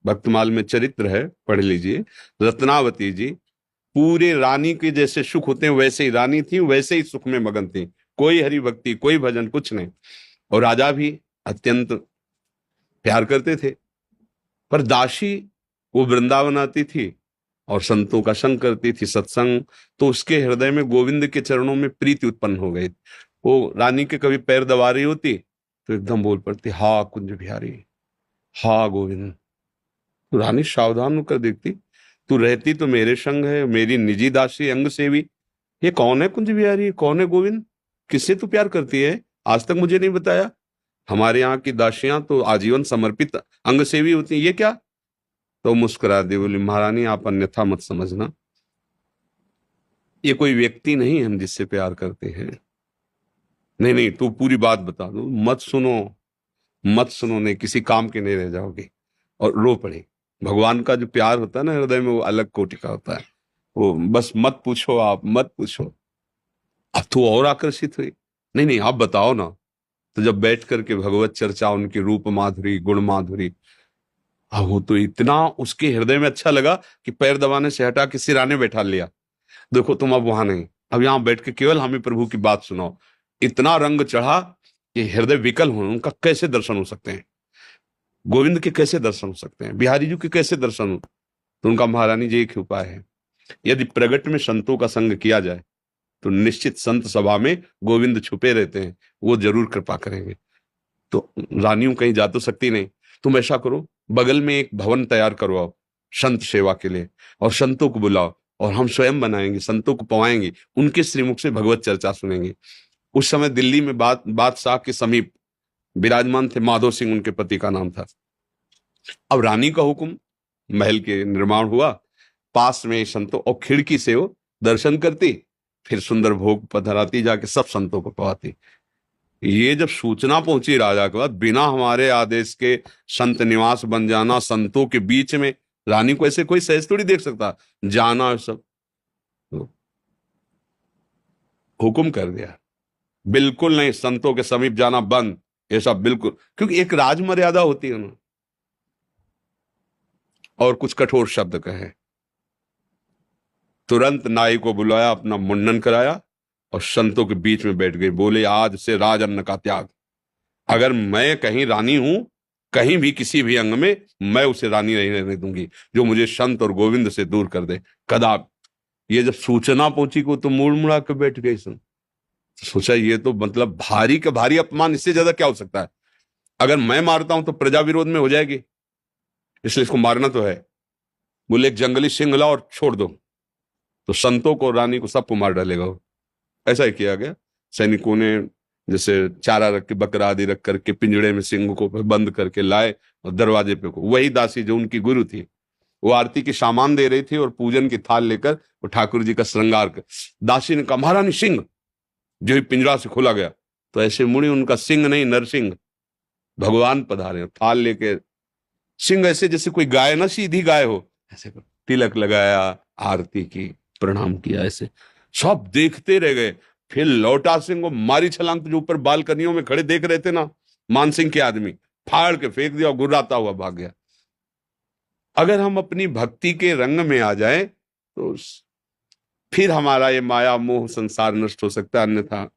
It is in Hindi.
भक्तमाल में चरित्र है, पढ़ लीजिए। रत्नावती जी पूरे रानी के जैसे सुख होते हैं वैसे ही रानी थी, वैसे ही सुख में मगन थी। कोई हरि भक्ति, कोई भजन, कुछ नहीं। और राजा भी अत्यंत प्यार करते थे। पर दासी वो वृंदावन आती थी और संतों का संग करती थी, सत्संग। तो उसके हृदय में गोविंद के चरणों में प्रीति उत्पन्न हो गई। वो रानी के कभी पैर दबा रही होती तो एकदम बोल पड़ती, हा कुंज बिहारी, हा गोविंद। तो रानी सावधान होकर देखती, तू रहती तो मेरे संग है, मेरी निजी दासी अंग सेवी। ये कौन है कुंज बिहारी, कौन है गोविंद, किससे तू प्यार करती है, आज तक मुझे नहीं बताया। हमारे यहाँ की दासियां तो आजीवन समर्पित अंग सेवी होती हैं, ये क्या। तो मुस्कुरा दी, बोली महारानी आप अन्यथा मत समझना, ये कोई व्यक्ति नहीं हम जिससे प्यार करते हैं। नहीं नहीं, तू पूरी बात बता दो, मत सुनो, मत सुनो, नहीं किसी काम के नहीं रह जाओगे। और रो पड़े। भगवान का जो प्यार होता है ना हृदय में, वो अलग कोटि का होता है। वो बस मत पूछो, आप मत पूछो। अब तो और आकर्षित हुई, नहीं नहीं आप बताओ ना। तो जब बैठ करके भगवत चर्चा, उनकी रूप माधुरी, गुण माधुरी, अब वो तो इतना उसके हृदय में अच्छा लगा कि पैर दबाने से हटा के सिराने बैठा लिया। देखो तुम अब वहां नहीं, अब यहां बैठ के केवल हमें प्रभु की बात सुनाओ। इतना रंग चढ़ा कि हृदय विकल हो, उनका कैसे दर्शन हो सकते हैं, गोविंद के कैसे दर्शन हो सकते हैं, बिहारी जी के कैसे दर्शन हो। तो उनका महारानी जी एक ही उपाय है, यदि प्रगट में संतों का संग किया जाए तो निश्चित संत सभा में गोविंद छुपे रहते हैं, वो जरूर कृपा करेंगे। तो रानियों कहीं जा तो सकती नहीं, तुम ऐसा करो, बगल में एक भवन तैयार करवाओ संत सेवा के लिए, और संतों को बुलाओ, और हम स्वयं बनाएंगे, संतों को पवाएंगे, उनके श्रीमुख से भगवत चर्चा सुनेंगे। उस समय दिल्ली में बादशाह के समीप विराजमान थे माधो सिंह, उनके पति का नाम था। अब रानी का हुक्म, महल के निर्माण हुआ, पास में संतों, और खिड़की से वो दर्शन करती, फिर सुंदर भोग पधराती, जाके सब संतों को पवाती। ये जब सूचना पहुंची राजा के बाद, बिना हमारे आदेश के संत निवास बन जाना, संतों के बीच में, रानी को ऐसे कोई सहज थोड़ी देख सकता, जाना सब। तो हुक्म कर दिया, बिल्कुल नहीं, संतों के समीप जाना बंद, ये सब बिल्कुल, क्योंकि एक राज मर्यादा होती है ना। और कुछ कठोर शब्द कहे। तुरंत नाई को बुलाया, अपना मुंडन कराया, और संतों के बीच में बैठ गई, बोले आज से राज अन्न का त्याग। अगर मैं कहीं रानी हूं, कहीं भी किसी भी अंग में, मैं उसे रानी नहीं रहने दूंगी जो मुझे संत और गोविंद से दूर कर दे, कदाप। ये जब सूचना पहुंची को, तो मुड़ मुड़ा के बैठ गई सुन। सोचा ये तो मतलब भारी का भारी अपमान, इससे ज्यादा क्या हो सकता है। अगर मैं मारता हूं तो प्रजा विरोध में हो जाएगी, इसलिए इसको मारना तो है। बोले एक जंगली सिंह लाओ और छोड़ दो, तो संतों को, रानी को, सबको मार डालेगा वो। ऐसा ही किया गया। सैनिकों ने जैसे चारा रख के, बकरा आदि रख करके पिंजड़े में सिंह को बंद करके लाए, और दरवाजे पे को, वही दासी जो उनकी गुरु थी, वो आरती की सामान दे रही थी, और पूजन की थाल लेकर वो ठाकुर जी का श्रृंगार कर। दासी ने कहा महारानी सिंह, जो ही पिंजरा से खोला गया तो ऐसे मुड़ी, उनका सिंह नहीं नरसिंह, भगवान पधारे, थाल लेके। सिंह ऐसे जैसे कोई गाय ना, सीधी गाय हो, ऐसे तिलक लगाया, आरती की, प्रणाम किया, ऐसे सब देखते रह गए। फिर लौटा सिंह को मारी छलांग, तो जो ऊपर बालकनियों में खड़े देख रहे थे ना मान सिंह के आदमी, फाड़ के फेंक दिया और गुर्राता हुआ भाग गया। अगर हम अपनी भक्ति के रंग में आ जाए तो फिर हमारा ये माया मोह संसार नष्ट हो सकता है, अन्यथा